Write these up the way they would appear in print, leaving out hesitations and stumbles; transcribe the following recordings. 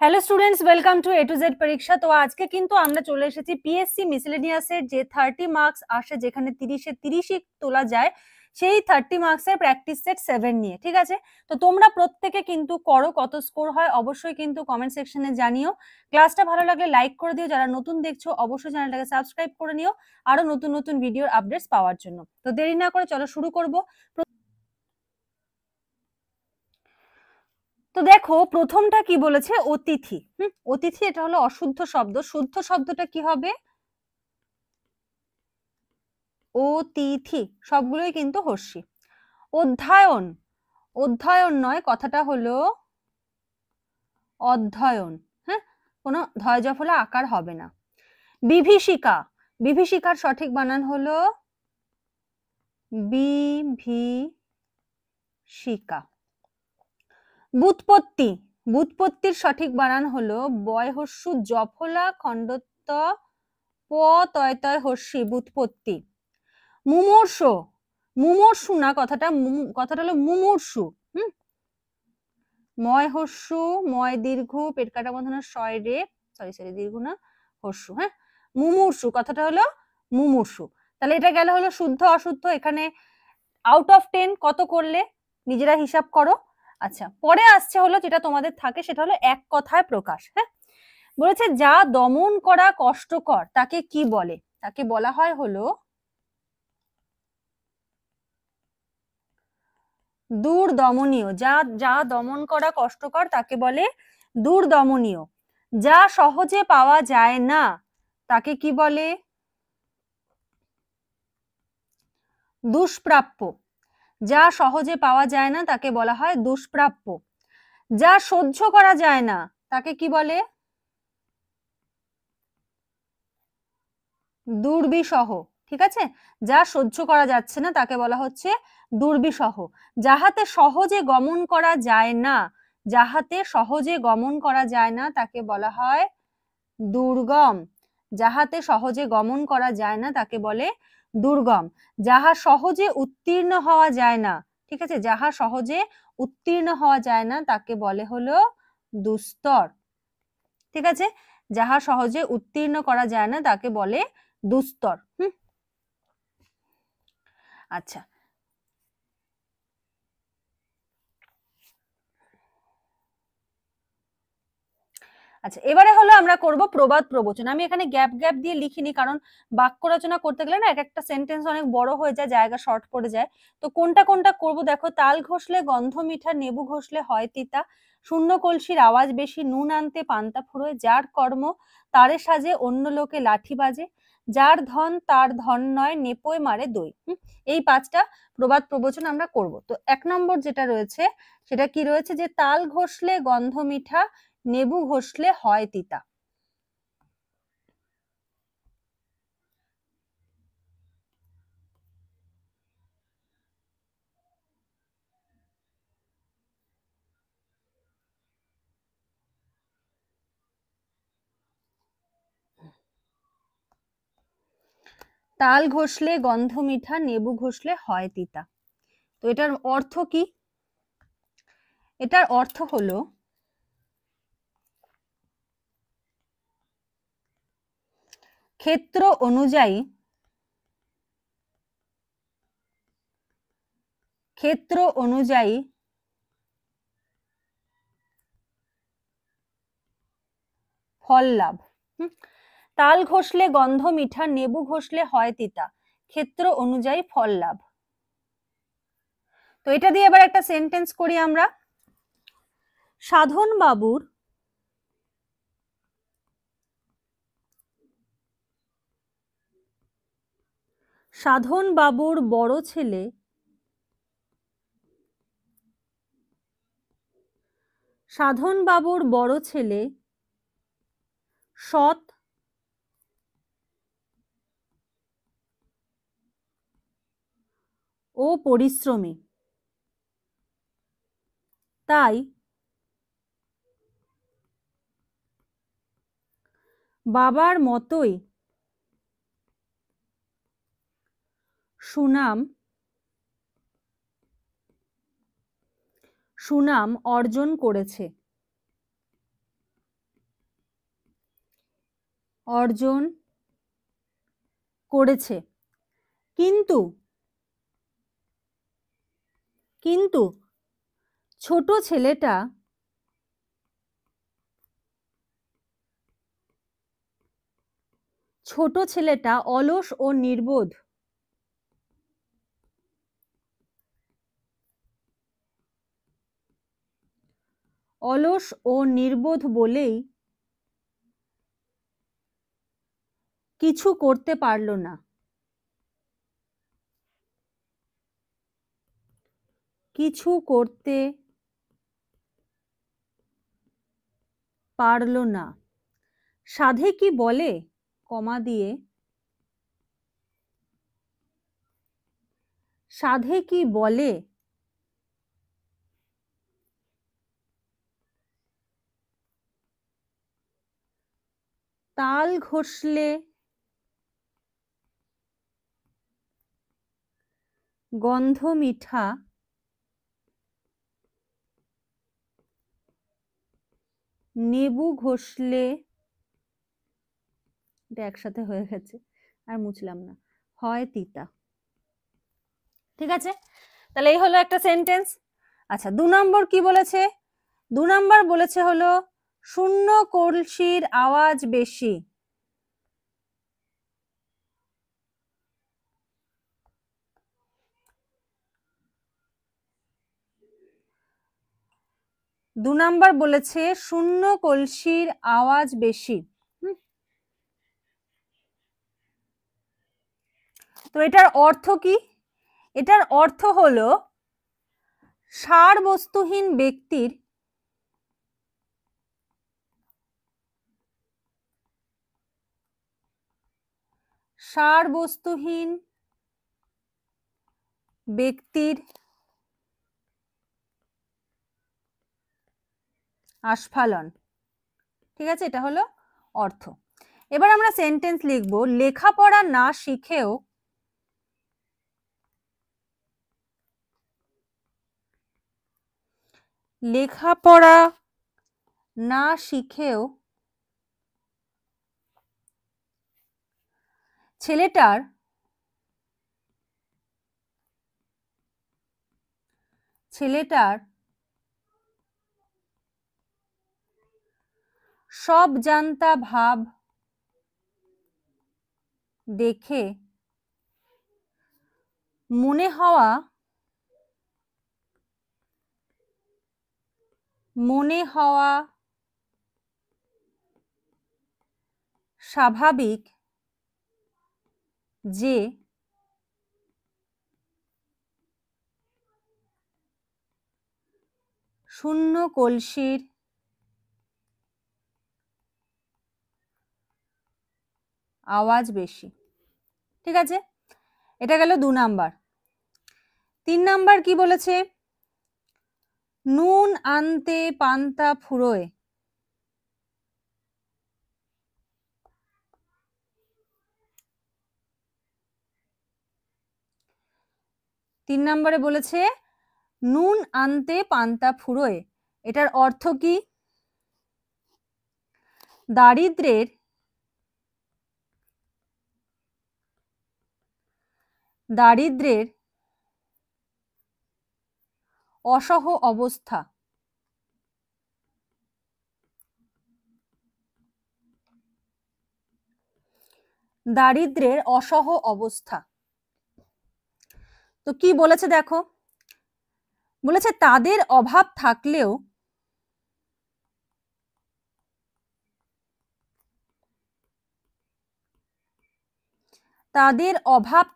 Hello students, welcome to A to Z পরীক্ষা। তো আজকে কিন্তু আমরা চলে এসেছি পিএসসি মিসেলেনিয়াসের যে 30 মার্কস আসে, যেখানে 30-এ 30ই তোলা যায়, সেই 30 মার্কসের প্র্যাকটিস সেট 7 নিয়ে। ঠিক আছে, তো তোমরা প্রত্যেকে কিন্তু করো, কত স্কোর হয় অবশ্যই কিন্তু কমেন্ট সেকশনে জানিও। ক্লাসটা ভালো লাগলে লাইক করে দিও, যারা নতুন দেখছো অবশ্যই চ্যানেলটাকে সাবস্ক্রাইব করে নিও আরো নতুন নতুন ভিডিওর আপডেটস পাওয়ার জন্য। তো দেরি না করে চলো শুরু করব। তো দেখো প্রথমটা কি বলেছে, অতিথি। অতিথি এটা হলো অশুদ্ধ শব্দ, শুদ্ধ শব্দটা কি হবে? অতিথি। সবগুলোই কিন্তু হর্ষি। অধ্যয়ন, অধ্যয়ন নয়, কথাটা হলো অধ্যয়ন। হ্যাঁ, কোনো ধয় জফলা আকার হবে না। বিভীষিকা, বিভীষিকার সঠিক বানান হলো বিভীষিকা। ব্যুৎপত্তি, ব্যুৎপত্তির সঠিক বানান হলো বয় হস্যু জফলা খণ্ডত্ব প তয় তয় হর্ষি, ব্যুৎপত্তি। মুমূর্ষু, মুমূর্ষু না, কথাটা হলো মুমূর্ষু। ময় হস্যু, ময় দীর্ঘ, পেট কাটা বন্ধনের শয় রে, সরি দীর্ঘ না, হস্যু। হ্যাঁ, মুমূর্ষু, কথাটা হলো মুমূর্ষু। তাহলে এটা গেল হলো শুদ্ধ অশুদ্ধ। এখানে আউট অফ 10 কত করলে নিজেরা হিসাব করো। আচ্ছা, পরে আসছে হলো যেটা তোমাদের থাকে, সেটা হলো এক কথায় প্রকাশ। হ্যাঁ, বলেছে যা দমন করা কষ্টকর তাকে কি বলে? তাকে বলা হয় হলো দুর্দমনীয়। যা যা দমন করা কষ্টকর তাকে বলে দুর্দমনীয়। যা সহজে পাওয়া যায় না তাকে কি বলে? দুষ্প্রাপ্য। যা সহজে পাওয়া যায় না তাকে বলা হয় দুষ্প্রাপ্য। যা সহ্য করা যায় না তাকে কি বলে? দুর্বিষহ। ঠিক আছে, যা সহ্য করা যাচ্ছে না তাকে বলা হচ্ছে দুর্বিষহ। যাহাতে সহজে গমন করা যায় না, যাহাতে সহজে গমন করা যায় না তাকে বলা হয় দুর্গম। যাহাতে সহজে গমন করা যায় না তাকে বলে দুর্গম। যাহা সহজে উত্তীর্ণ হওয়া যায় না, ঠিক আছে, যাহা সহজে উত্তীর্ণ হওয়া যায় না তাকে বলে হলো দুস্তর। ঠিক আছে, যাহা সহজে উত্তীর্ণ করা যায় না তাকে বলে দুস্তর। আচ্ছা, আচ্ছা এবারে হলো আমরা করব প্রবাদ প্রবচন। আমি এখানে গ্যাপ গ্যাপ দিয়ে লিখিনি, কারণ বাক্য রচনা করতে গেলে না এক একটা সেন্টেন্স অনেক বড় হয়ে যায়, জায়গা শর্ট পড়ে যায়। তো কোনটা কোনটা করব দেখো। তাল ঘষলে গন্ধ মিঠা, নেবু ঘষলে হয় তিতা, শূন্য কলসির আওয়াজ বেশি, নুন আনতে পান্তা ফুরোয়, যার কর্ম তারে সাজে অন্য লোকে লাঠি বাজে, যার ধন তার ধন নয়, নেপোয় মারে দই। এই 5টা প্রবাদ প্রবচন আমরা করব। তো 1 নম্বর যেটা রয়েছে সেটা কি রয়েছে, যে তাল ঘষলে গন্ধ মিঠা, নেবু ঘষলে হয় তিতা। তাল ঘষলে গন্ধ মিঠা, নেবু ঘষলে হয় তিতা। তো এটার অর্থ কি? এটার অর্থ হলো ক্ষেত্র অনুযায়ী, ক্ষেত্র অনুযায়ী ফল লাভ। তাল ঘষলে গন্ধ মিঠা, নেবু ঘষলে হয় তিতা, ক্ষেত্র অনুযায়ী ফল লাভ। তো এটা দিয়ে এবার একটা সেন্টেন্স করি আমরা। সাধন বাবুর সাধন বাবুর বড় ছেলে সাধন বাবুর বড় ছেলে সৎ ও পরিশ্রমী, তাই বাবার মতোই সুনাম অর্জন করেছে। অর্জন করেছে। কিন্তু কিন্তু ছোট ছেলেটা অলস ও নির্বোধ। অলস ও নির্বোধ বলেই কিছু করতে পারল না। কিছু করতে পারল না। সাধে কি বলে, কমা দিয়ে, সাধে কি বলে, তাল ঘষলে গন্ধ মিঠা, নেবু ঘষলে, এটা একসাথে হয়ে গেছে আর মুছলাম না, হয় তিতা। ঠিক আছে, তাহলে এই হলো একটা সেন্টেন্স। আচ্ছা, 2 নম্বর কি বলেছে? 2 নম্বর বলেছে হলো শূন্য কলসির আওয়াজ বেশি। দু নাম্বার বলেছে শূন্য কলসির আওয়াজ বেশি। তো এটার অর্থ কি? এটার অর্থ হলো সার বস্তুহীন ব্যক্তির আস্ফালন। ঠিক আছে, এটা হলো অর্থ। এবার আমরা সেন্টেন্স লিখব, লেখাপড়া না শিখেও লেখাপড়া না শিখেও ছেলেটার সব জানতা ভাব দেখে মনে হওয়া স্বাভাবিক যে শূন্য কলসির আওয়াজ বেশি। ঠিক আছে, এটা গেল 2 নাম্বার। 3 নাম্বার কি বলেছে? নুন আনতে পান্তা ফুরোয়। 3 নম্বরে বলেছে নুন আনতে পান্তা ফুরোয়। এটার অর্থ কি? দারিদ্রের অসহ অবস্থা। দারিদ্রের অসহ অবস্থা। তো কি বলেছে দেখো, বলেছে তাদের অভাব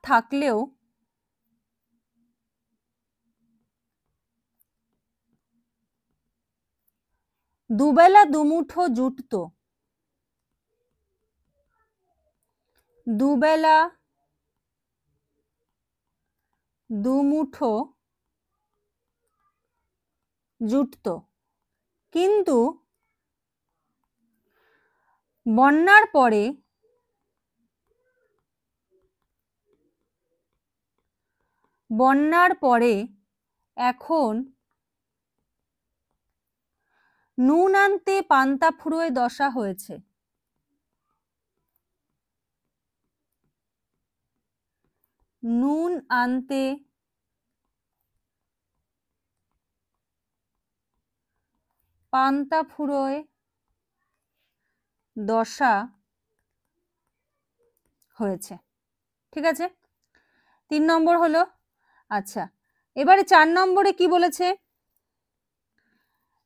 থাকলেও দুবেলা দুমুঠো জুটতো। দুবেলা দুমুঠো জুটতো, কিন্তু বন্যার পরে এখন নুন আনতে পান্তা ফুরোয় দশা হয়েছে। নুন আনতে পান্তা ফুরোয় দশা হয়েছে। ঠিক আছে, 3 নম্বর হলো। আচ্ছা, এবারে 4 নম্বরে কি বলেছে?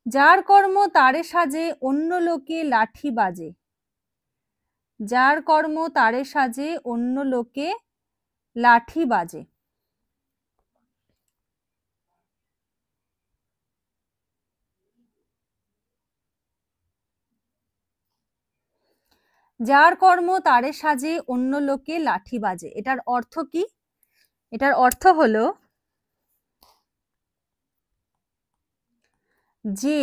যার কর্ম তারে সাজে অন্য লোকে লাঠি বাজে। যার কর্ম তারে সাজে অন্য লোকে লাঠি বাজে। যার কর্ম তারে সাজে অন্য লোকে লাঠি বাজে, এটার অর্থ কি? এটার অর্থ হলো যে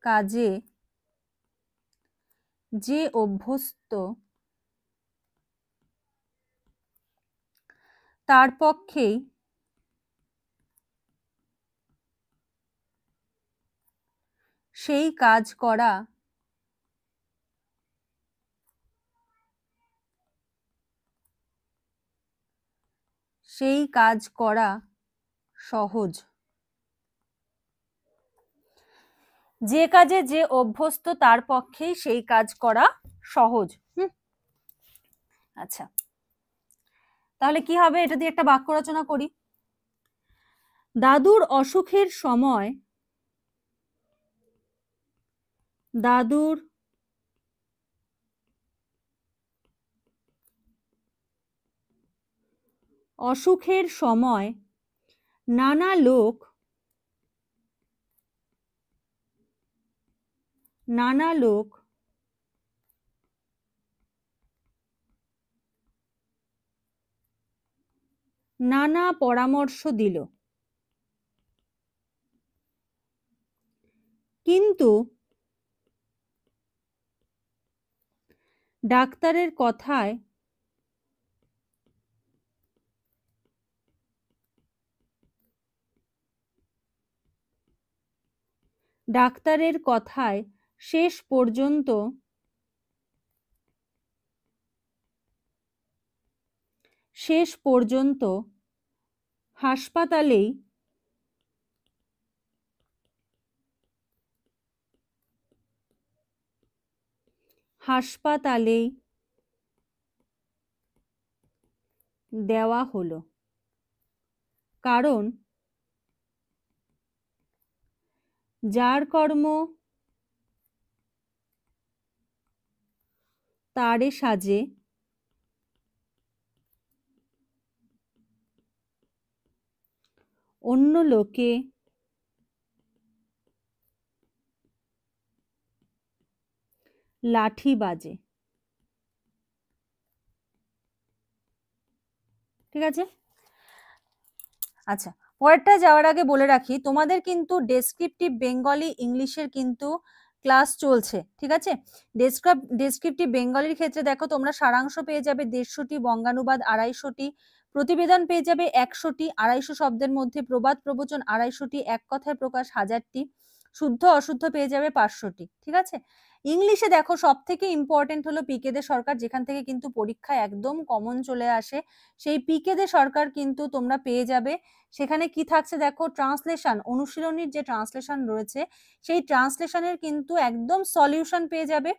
কাজে যে অভ্যস্ত তার পক্ষেই সেই কাজ করা সহজ। যে কাজে যে অভ্যস্ত তার পক্ষেই সেই কাজ করা সহজ। আচ্ছা, তাহলে কি হবে? এটা দিয়ে একটা বাক্য রচনা করি। দাদুর অসুখের সময় দাদুর অসুখের সময় নানা লোক নানা পরামর্শ দিল, কিন্তু ডাক্তারের কথায় শেষ পর্যন্ত হাসপাতালেই দেওয়া হলো, কারণ যার কর্ম তারে সাজে অন্য লোকে লাঠি বাজে। ঠিক আছে, আচ্ছা, পরেরটা যাওয়ার আগে বলে রাখি, তোমাদের কিন্তু ডেসক্রিপটিভ বেঙ্গলি ইংলিশের কিন্তু ক্লাস চলছে। ঠিক আছে, ডেসক্রিপটিভ বেঙ্গলির ক্ষেত্রে দেখো তোমরা সারাংশ পেয়ে যাবে 150টি, বঙ্গানুবাদ 250টি, প্রতিবেদন পেয়ে যাবে 100টি, 250 শব্দের মধ্যে প্রবাদ প্রবচন 250টি, এক কথায় প্রকাশ 1000টি, শুদ্ধ অশুদ্ধ পেয়ে যাবে 500টি। ঠিক আছে, ইংলিশে দেখো সব থেকে ইম্পর্টেন্ট হলো পিকে দে সরকার, যেখান থেকে কিন্তু পরীক্ষা একদম কমন চলে আসে। সেই পিকে দে সরকার কিন্তু তোমরা পেয়ে যাবে। সেখানে কি থাকছে দেখো, ট্রান্সলেশন, অনুশীলনীর যে ট্রান্সলেশন রয়েছে সেই ট্রান্সলেশনের কিন্তু একদম সলিউশন পেয়ে যাবে।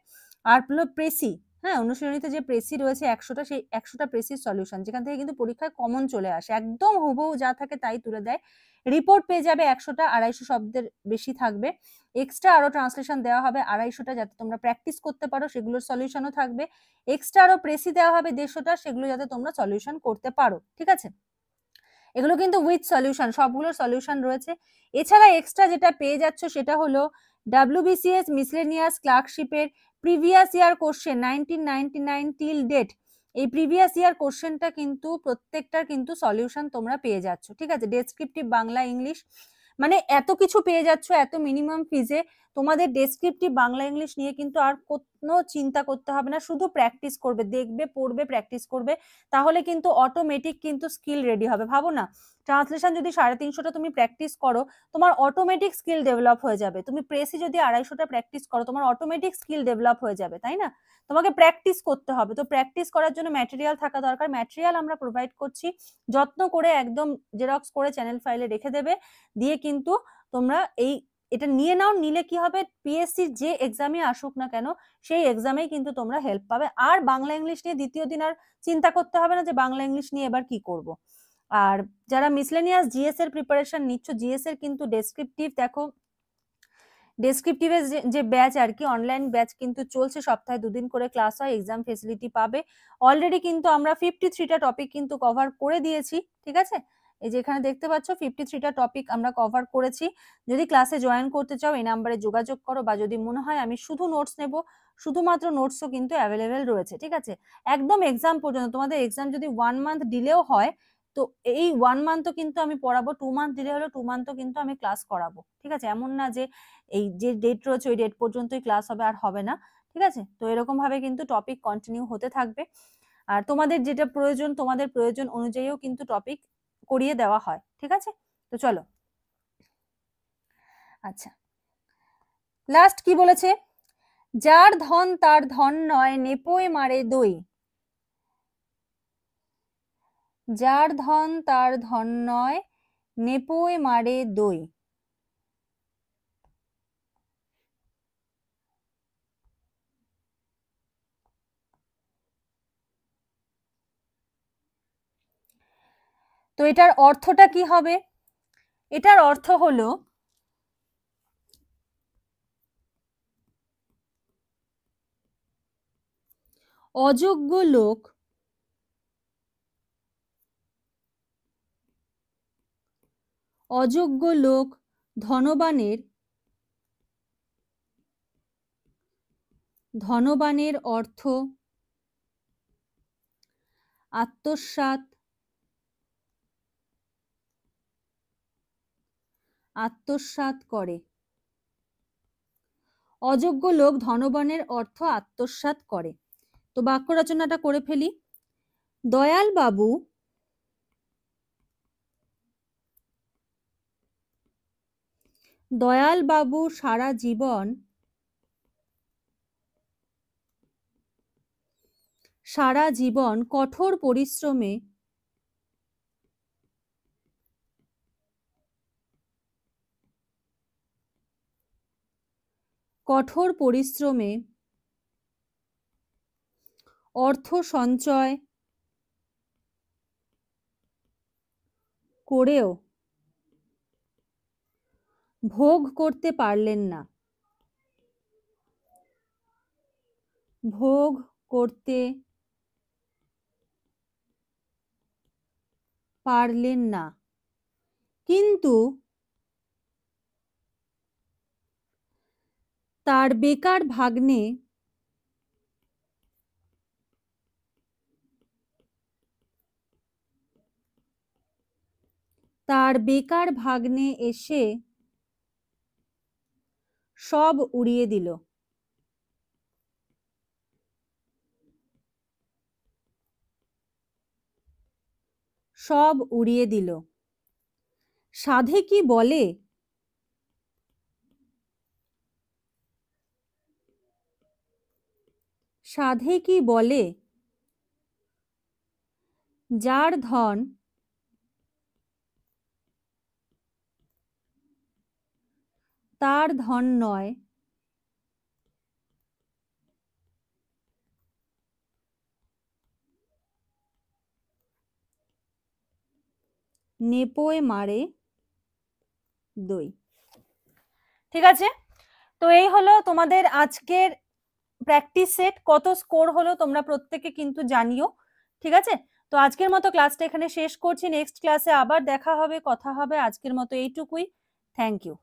আর হলো প্রেসি, হ্যাঁ, অনুশীলনীতে যে প্রেসি রয়েছে 100টা, সেই 100টা প্রেসির সলিউশন, যেখান থেকে কিন্তু পরীক্ষায় কমন চলে আসে, একদম হুবহু যা থাকে তাই তুলে দেয়। রিপোর্ট পেয়ে যাবে 100টা, 250 শব্দের বেশি থাকবে। এক্সট্রা আরো ট্রান্সলেশন দেওয়া হবে 250টা, যাতে তোমরা প্র্যাকটিস করতে পারো, সেগুলোর সলিউশনও থাকবে। এক্সট্রা আরো প্রেসি দেওয়া হবে 150টা, সেগুলো যাতে তোমরা সলিউশন করতে পারো। ঠিক আছে, এগুলো কিন্তু উইথ সলিউশন, সবগুলোর সলিউশন রয়েছে। এছাড়া এক্সট্রা যেটা পেয়ে যাচ্ছ সেটা হলো WBCS মিসলেনিয়াস ক্লার্কশিপের previous year question 1999 till date. এই প্রিভিয়াস ইয়ার কোশ্চেনটা কিন্তু প্রত্যেকটার কিন্তু সলিউশন তোমরা পেয়ে যাচ্ছ। ঠিক আছে, ডেসক্রিপটিভ বাংলা ইংলিশ, মানে এত কিছু পেয়ে যাচ্ছ এত মিনিমাম ফিজে। তোমাদের ডেসক্রিপটিভ বাংলা ইংলিশ নিয়ে কিন্তু আর কোনো চিন্তা করতে হবে না, শুধু প্র্যাকটিস করবে, দেখবে, পড়বে, প্র্যাকটিস করবে, তাহলে কিন্তু অটোমেটিক কিন্তু স্কিল রেডি হবে। ভাবো না, ট্রান্সলেশন যদি 350টা তুমি প্র্যাকটিস করো, তোমার অটোমেটিক স্কিল ডেভেলপ হয়ে যাবে। তুমি প্রেসি যদি 250টা প্র্যাকটিস করো, তোমার অটোমেটিক স্কিল ডেভেলপ হয়ে যাবে, তাই না? তোমাকে প্র্যাকটিস করতে হবে। তো প্র্যাকটিস করার জন্য ম্যাটেরিয়াল থাকা দরকার। ম্যাটেরিয়াল আমরা প্রোভাইড করছি, যত্ন করে একদম জেরক্স করে চ্যানেল ফাইলে রেখে দেবে, দিয়ে কিন্তু তোমরা এটা নিয়ে নাও। নিলে কি হবে, পিএসসি যে এক্সামে আসুক না কেন, সেই এক্সামেই কিন্তু তোমরা হেল্প পাবে। আর বাংলা ইংলিশ নিয়ে দ্বিতীয় দিন আর চিন্তা করতে হবে না যে বাংলা ইংলিশ নিয়ে এবার কি করব। আর যারা মিসলেনিয়াস জিএস এর প্রিপারেশন নিচ্ছ, জিএস এর কিন্তু ডেসক্রিপটিভ দেখো, ডেসক্রিপটিভের যে ব্যাচ আর কি, অনলাইন ব্যাচ কিন্তু চলছে, সপ্তাহে 2 দিন করে ক্লাস হয়, এক্সাম ফেসিলিটি পাবে। অলরেডি কিন্তু আমরা 53টা টপিক কিন্তু কভার করে দিয়েছি, ঠিক আছে? এই যে এখানে দেখতে পাচ্ছ 53টা টপিক আমরা কভার করেছি। যদি ক্লাসে জয়েন করতে চাও এই নাম্বারে যোগাযোগ করো, বা যদি মনে হয় আমি শুধু নোটস নেব, শুধুমাত্র নোটসও কিন্তু অ্যাভেলেবেল রয়েছে, ঠিক আছে? একদম এক্সাম পর্যন্ত, তোমাদের এক্সাম যদি 1 মান্থ ডিলেও হয়, তো এই 1 মান্থও কিন্তু আমি পড়াবো, 2 মান্থ ডিলে হলে 2 মান্থও কিন্তু আমি ক্লাস করাবো, ঠিক আছে? এমন না যে এই যে ডেট রয়েছে ওই ডেট পর্যন্তই ক্লাস হবে, আর হবে না, ঠিক আছে? তো এরকম ভাবে কিন্তু টপিক কন্টিনিউ হতে থাকবে। আর তোমাদের যেটা প্রয়োজন, তোমাদের প্রয়োজন অনুযায়ীও কিন্তু টপিক করিয়ে দেওয়া হয়, ঠিক আছে? তো চলো, আচ্ছা, লাস্ট কি বলেছে, যার ধন তার ধন নয়, নেপোয় মারে দই। যার ধন তার ধন নয়, নেপোয় মারে দই। তো এটার অর্থটা কি হবে? এটার অর্থ হলো, অযোগ্য লোক ধনবানের অর্থ আত্মসাৎ করে। অযোগ্য লোক ধনবানের অর্থ আত্মসাৎ করে। তো বাক্য রচনাটা করে ফেলি। দয়াল বাবু সারা জীবন কঠোর পরিশ্রমে অর্থ সঞ্চয় করেও ভোগ করতে পারলেন না, কিন্তু তার বেকার ভাগ্নে এসে সব উড়িয়ে দিল। সাধে কি বলে, যার ধন তার ধন নয়, নেপোয় মারে দই। ঠিক আছে, তো এই হলো তোমাদের আজকের প্র্যাকটিস সেট। কত স্কোর হলো তোমরা প্রত্যেকে কিন্তু জানিও, ঠিক আছে? তো আজকের মতো ক্লাসটা এখানে শেষ করছি, নেক্সট ক্লাসে আবার দেখা হবে, কথা হবে। আজকের মতো এইটুকুই, থ্যাংক ইউ।